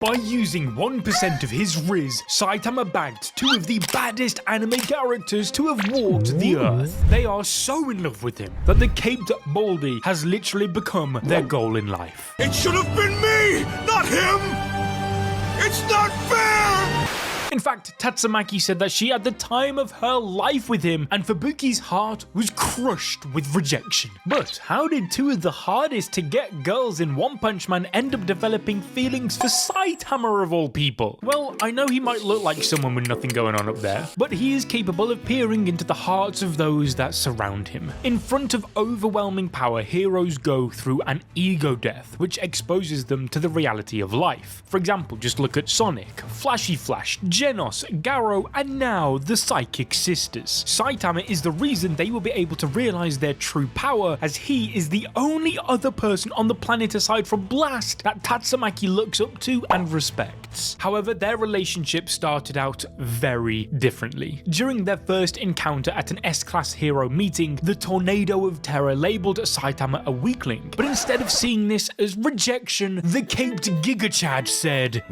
By using 1% of his RIZZ, Saitama bagged two of the baddest anime characters to have walked the earth. They are so in love with him that the caped baldy has literally become their goal in life. It should have been me, not him! It's not fair! In fact, Tatsumaki said that she had the time of her life with him, and Fubuki's heart was crushed with rejection. But how did two of the hardest to get girls in One Punch Man end up developing feelings for Saitama of all people? Well, I know he might look like someone with nothing going on up there, but he is capable of peering into the hearts of those that surround him. In front of overwhelming power, heroes go through an ego death, which exposes them to the reality of life. For example, just look at Sonic, Flashy Flash, Genos, Garo, and now the Psychic Sisters. Saitama is the reason they will be able to realize their true power, as he is the only other person on the planet aside from Blast that Tatsumaki looks up to and respects. However, their relationship started out very differently. During their first encounter at an S-Class hero meeting, the Tornado of Terror labeled Saitama a weakling, but instead of seeing this as rejection, the caped Giga Chad said,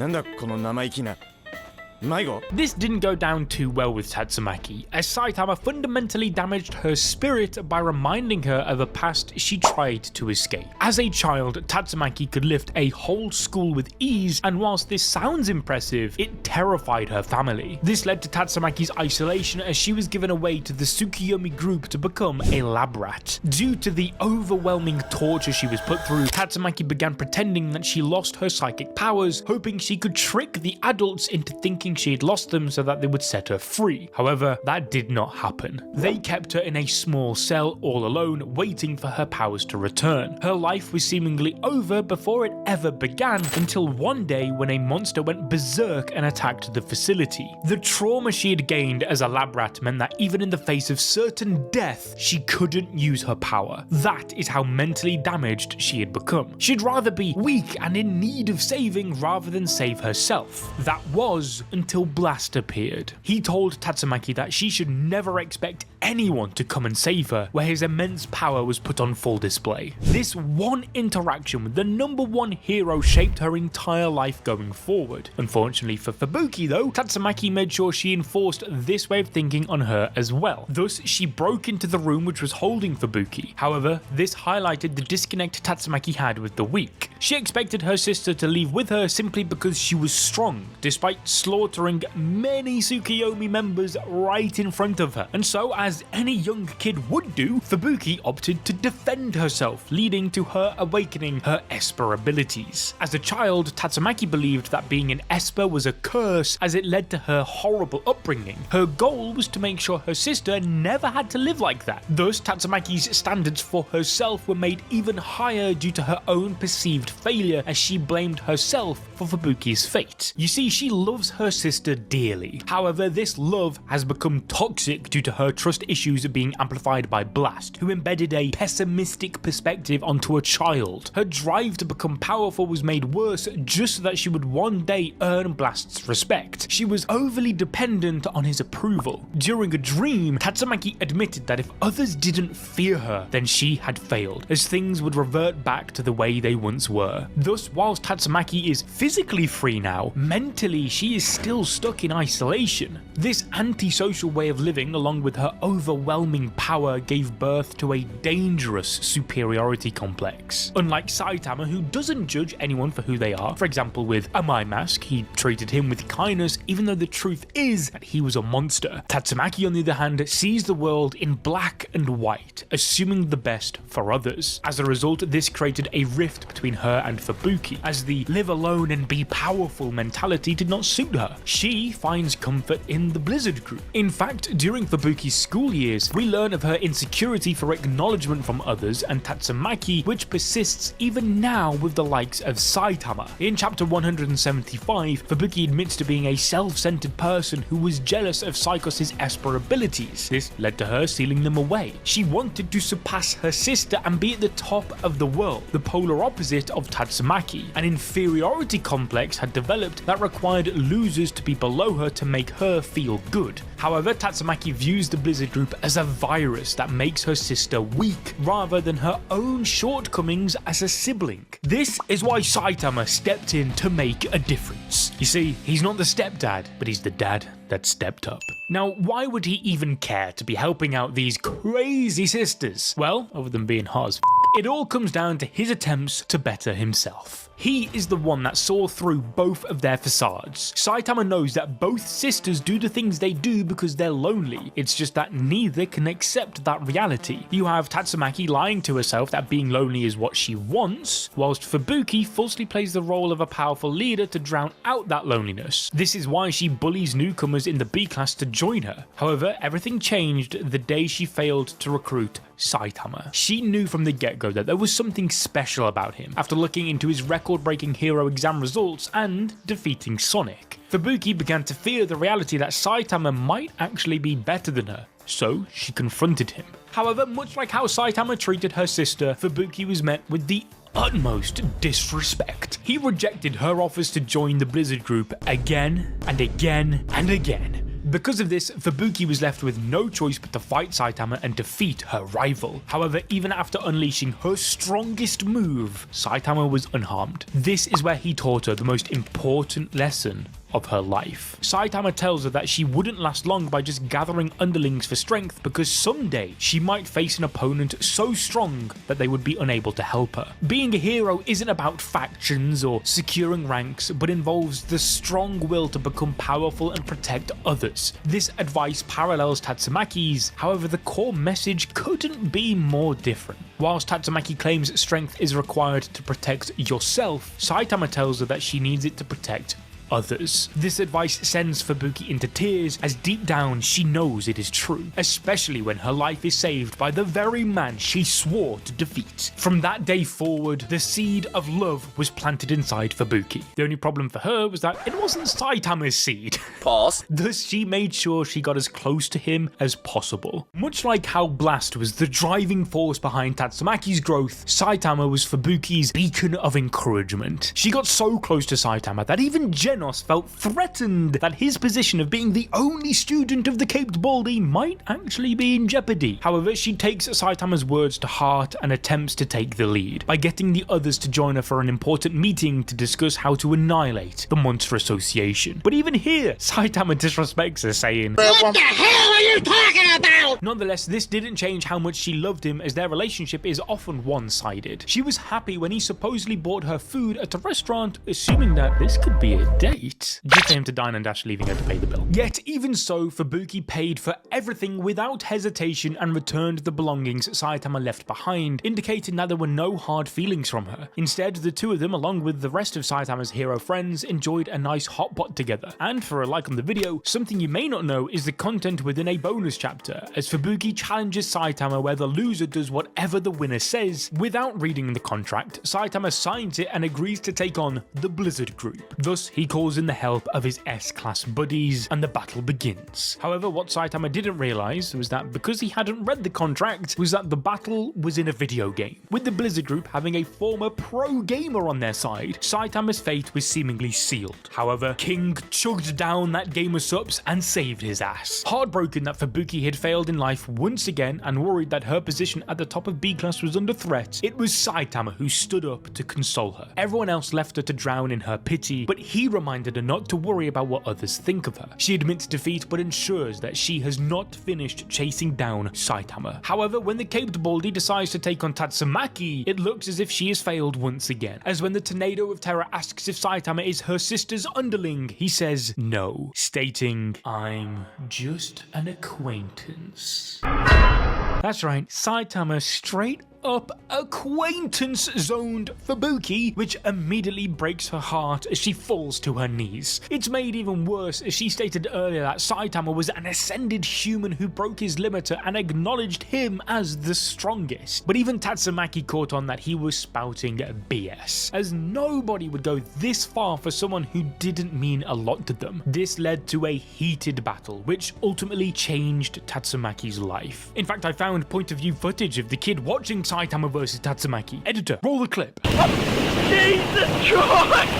This didn't go down too well with Tatsumaki, as Saitama fundamentally damaged her spirit by reminding her of a past she tried to escape. As a child, Tatsumaki could lift a whole school with ease, and whilst this sounds impressive, it terrified her family. This led to Tatsumaki's isolation, as she was given away to the Tsukiyomi group to become a lab rat. Due to the overwhelming torture she was put through, Tatsumaki began pretending that she lost her psychic powers, hoping she could trick the adults into thinking she had lost them so that they would set her free. However, that did not happen. They kept her in a small cell all alone, waiting for her powers to return. Her life was seemingly over before it ever began, until one day when a monster went berserk and attacked the facility. The trauma she had gained as a lab rat meant that even in the face of certain death, she couldn't use her power. That is how mentally damaged she had become. She'd rather be weak and in need of saving rather than save herself. That was until Blast appeared. He told Tatsumaki that she should never expect anyone to come and save her, where his immense power was put on full display. This one interaction with the #1 hero shaped her entire life going forward. Unfortunately for Fubuki though, Tatsumaki made sure she enforced this way of thinking on her as well. Thus, she broke into the room which was holding Fubuki. However, this highlighted the disconnect Tatsumaki had with the weak. She expected her sister to leave with her simply because she was strong, despite slaughtering many Tsukiyomi members right in front of her. And so, as any young kid would do, Fubuki opted to defend herself, leading to her awakening her esper abilities. As a child, Tatsumaki believed that being an esper was a curse, as it led to her horrible upbringing. Her goal was to make sure her sister never had to live like that. Thus, Tatsumaki's standards for herself were made even higher due to her own perceived failure, as she blamed herself for Fubuki's fate. You see, she loves her sister dearly. However, this love has become toxic due to her trust issues being amplified by Blast, who embedded a pessimistic perspective onto a child. Her drive to become powerful was made worse just so that she would one day earn Blast's respect. She was overly dependent on his approval. During a dream, Tatsumaki admitted that if others didn't fear her, then she had failed, as things would revert back to the way they once were. Thus, whilst Tatsumaki is physically free now, mentally she is still stuck in isolation. This antisocial way of living, along with her overwhelming power, gave birth to a dangerous superiority complex. Unlike Saitama, who doesn't judge anyone for who they are, for example with a Mai Mask, he treated him with kindness even though the truth is that he was a monster. Tatsumaki, on the other hand, sees the world in black and white, assuming the best for others. As a result, this created a rift between her and Fubuki, as the live alone and be powerful mentality did not suit her. She finds comfort in the Blizzard group. In fact, during Fubuki's school years, we learn of her insecurity for acknowledgement from others and Tatsumaki, which persists even now with the likes of Saitama. In chapter 175, Fubuki admits to being a self-centered person who was jealous of Psychos' esper abilities. This led to her sealing them away. She wanted to surpass her sister and be at the top of the world, the polar opposite of Tatsumaki. An inferiority complex had developed that required losers to be below her to make her feel good. However, Tatsumaki views the Blizzard Group as a virus that makes her sister weak, rather than her own shortcomings as a sibling. This is why Saitama stepped in to make a difference. You see, he's not the stepdad, but he's the dad that stepped up. Now, why would he even care to be helping out these crazy sisters? Well, other than being hot as f***, it all comes down to his attempts to better himself. He is the one that saw through both of their facades. Saitama knows that both sisters do the things they do because they're lonely. It's just that neither can accept that reality. You have Tatsumaki lying to herself that being lonely is what she wants, whilst Fubuki falsely plays the role of a powerful leader to drown out that loneliness. This is why she bullies newcomers in the B class to join her. However, everything changed the day she failed to recruit Saitama. She knew from the get-go that there was something special about him after looking into his record-breaking hero exam results and defeating Sonic. Fubuki began to fear the reality that Saitama might actually be better than her, so she confronted him. However, much like how Saitama treated her sister, Fubuki was met with the utmost disrespect. He rejected her offers to join the Blizzard Group again and again and again. Because of this, Fubuki was left with no choice but to fight Saitama and defeat her rival. However, even after unleashing her strongest move, Saitama was unharmed. This is where he taught her the most important lesson of her life. Saitama tells her that she wouldn't last long by just gathering underlings for strength, because someday she might face an opponent so strong that they would be unable to help her. Being a hero isn't about factions or securing ranks, but involves the strong will to become powerful and protect others. This advice parallels Tatsumaki's, however the core message couldn't be more different. Whilst Tatsumaki claims strength is required to protect yourself, Saitama tells her that she needs it to protect others. This advice sends Fubuki into tears, as deep down she knows it is true, especially when her life is saved by the very man she swore to defeat. From that day forward, the seed of love was planted inside Fubuki. The only problem for her was that it wasn't Saitama's seed. Pause. Thus, she made sure she got as close to him as possible. Much like how Blast was the driving force behind Tatsumaki's growth, Saitama was Fubuki's beacon of encouragement. She got so close to Saitama that even felt threatened that his position of being the only student of the Caped Baldy might actually be in jeopardy. However, she takes Saitama's words to heart and attempts to take the lead by getting the others to join her for an important meeting to discuss how to annihilate the Monster Association. But even here, Saitama disrespects her, saying, "What the hell are you talking about?" Nonetheless, this didn't change how much she loved him, as their relationship is often one-sided. She was happy when he supposedly bought her food at a restaurant, assuming that this could be a date. Just for him to dine and dash, leaving her to pay the bill. Yet, even so, Fubuki paid for everything without hesitation and returned the belongings Saitama left behind, indicating that there were no hard feelings from her. Instead, the two of them, along with the rest of Saitama's hero friends, enjoyed a nice hot pot together. And for a like on the video, something you may not know is the content within a bonus chapter, as Fubuki challenges Saitama where the loser does whatever the winner says. Without reading the contract, Saitama signs it and agrees to take on the Blizzard Group. Thus, he calls in the help of his S-class buddies, and the battle begins. However, what Saitama didn't realize was that because he hadn't read the contract, was that the battle was in a video game. With the Blizzard Group having a former pro gamer on their side, Saitama's fate was seemingly sealed. However, King chugged down that gamer's subs and saved his ass. Heartbroken that Fubuki had failed in life once again and worried that her position at the top of B-class was under threat, it was Saitama who stood up to console her. Everyone else left her to drown in her pity, but he reminded her not to worry about what others think of her. She admits defeat but ensures that she has not finished chasing down Saitama. However, when the Caped Baldy decides to take on Tatsumaki, it looks as if she has failed once again, as when the Tornado of Terror asks if Saitama is her sister's underling, he says no, stating, "I'm just an acquaintance." That's right, Saitama straight up acquaintance zoned Fubuki, which immediately breaks her heart as she falls to her knees. It's made even worse as she stated earlier that Saitama was an ascended human who broke his limiter and acknowledged him as the strongest. But even Tatsumaki caught on that he was spouting BS, as nobody would go this far for someone who didn't mean a lot to them. This led to a heated battle, which ultimately changed Tatsumaki's life. In fact, I found point of view footage of the kid watching Saitama versus Tatsumaki. Editor, roll the clip. Jesus Christ!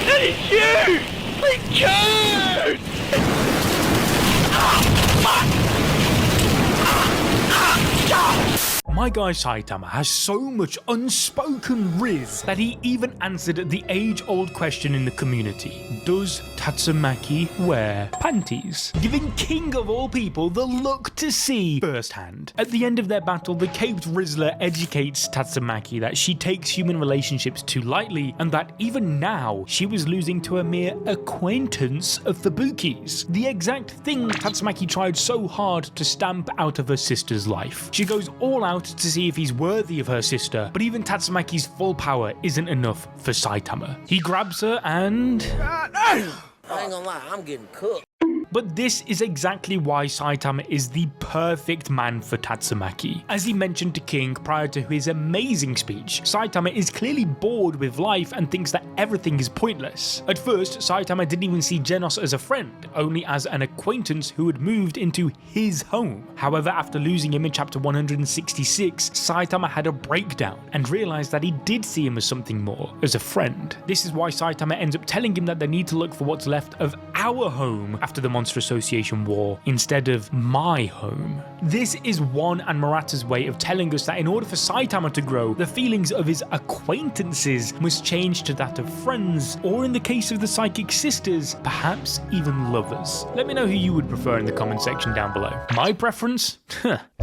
That is you! It's you! My guy Saitama has so much unspoken RIZZ that he even answered the age-old question in the community. Does Tatsumaki wear panties? Giving King of all people the look to see firsthand. At the end of their battle, the caped Rizzler educates Tatsumaki that she takes human relationships too lightly and that even now she was losing to a mere acquaintance of Fubuki's. The exact thing Tatsumaki tried so hard to stamp out of her sister's life. She goes all out to see if he's worthy of her sister, but even Tatsumaki's full power isn't enough for Saitama. He grabs her and... I ain't gonna lie, I'm getting cooked. But this is exactly why Saitama is the perfect man for Tatsumaki. As he mentioned to King prior to his amazing speech, Saitama is clearly bored with life and thinks that everything is pointless. At first, Saitama didn't even see Genos as a friend, only as an acquaintance who had moved into his home. However, after losing him in chapter 166, Saitama had a breakdown and realized that he did see him as something more, as a friend. This is why Saitama ends up telling him that they need to look for what's left of our home after the Monster Association War instead of my home. This is One and Murata's way of telling us that in order for Saitama to grow, the feelings of his acquaintances must change to that of friends, or in the case of the Psychic Sisters, perhaps even lovers. Let me know who you would prefer in the comment section down below. My preference?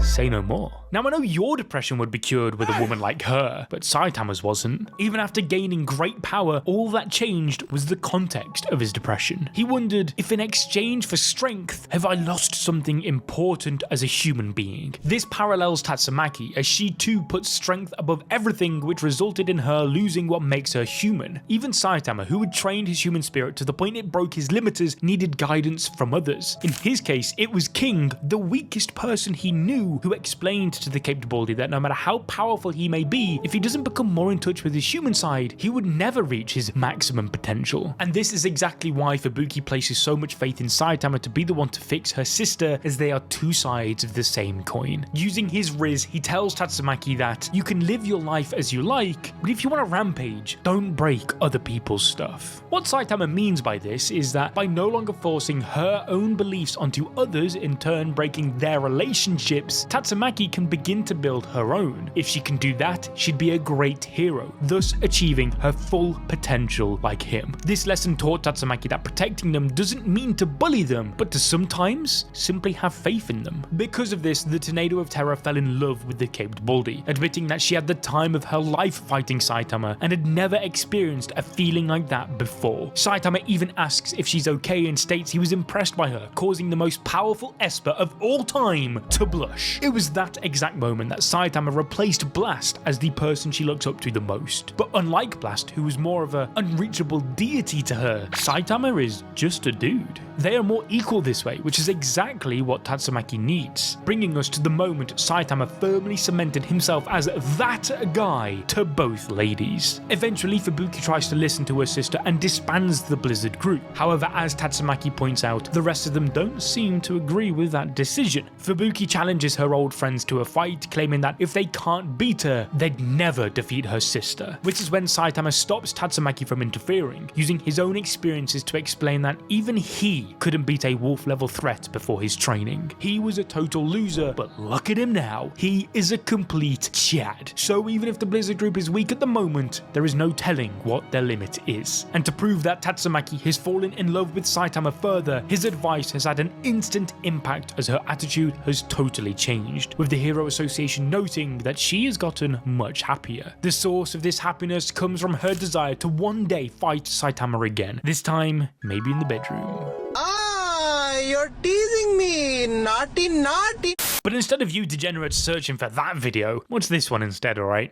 Say no more. Now I know your depression would be cured with a woman like her, but Saitama's wasn't. Even after gaining great power, all that changed was the context of his depression. He wondered if in exchange for strength, have I lost something important as a human being? This parallels Tatsumaki, as she too puts strength above everything, which resulted in her losing what makes her human. Even Saitama, who had trained his human spirit to the point it broke his limiters, needed guidance from others. In his case, it was King, the weakest person he knew, who explained to the caped baldy that no matter how powerful he may be, if he doesn't become more in touch with his human side, he would never reach his maximum potential. And this is exactly why Fubuki places so much faith in Saitama to be the one to fix her sister, as they are two sides of the same coin. Using his RIZZ, he tells Tatsumaki that you can live your life as you like, but if you want to rampage, don't break other people's stuff. What Saitama means by this is that by no longer forcing her own beliefs onto others, in turn breaking their relationships, Tatsumaki can begin to build her own. If she can do that, she'd be a great hero, thus achieving her full potential like him. This lesson taught Tatsumaki that protecting them doesn't mean to bully them, but to sometimes simply have faith in them. Because of this, the Tornado of Terror fell in love with the caped baldy, admitting that she had the time of her life fighting Saitama and had never experienced a feeling like that before. Saitama even asks if she's okay and states he was impressed by her, causing the most powerful esper of all time to blush. It was that exact moment that Saitama replaced Blast as the person she looks up to the most. But unlike Blast, who was more of an unreachable deity to her, Saitama is just a dude. They are more equal this way, which is exactly what Tatsumaki needs, bringing us to the moment Saitama firmly cemented himself as that guy to both ladies. Eventually, Fubuki tries to listen to her sister and disbands the Blizzard group. However, as Tatsumaki points out, the rest of them don't seem to agree with that decision. Fubuki challenges her old friends to a fight, claiming that if they can't beat her, they'd never defeat her sister, which is when Saitama stops Tatsumaki from interfering, using his own experiences to explain that even he couldn't beat a wolf level threat before his training. He was a total loser, but look at him now. He is a complete Chad. So even if the Blizzard group is weak at the moment, there is no telling what their limit is. And to prove that Tatsumaki has fallen in love with Saitama further, his advice has had an instant impact as her attitude has totally changed, with the Hero Association noting that she has gotten much happier. The source of this happiness comes from her desire to one day fight Saitama again, this time maybe in the bedroom. You're teasing me, naughty naughty. But instead of you degenerates searching for that video, watch this one instead, alright?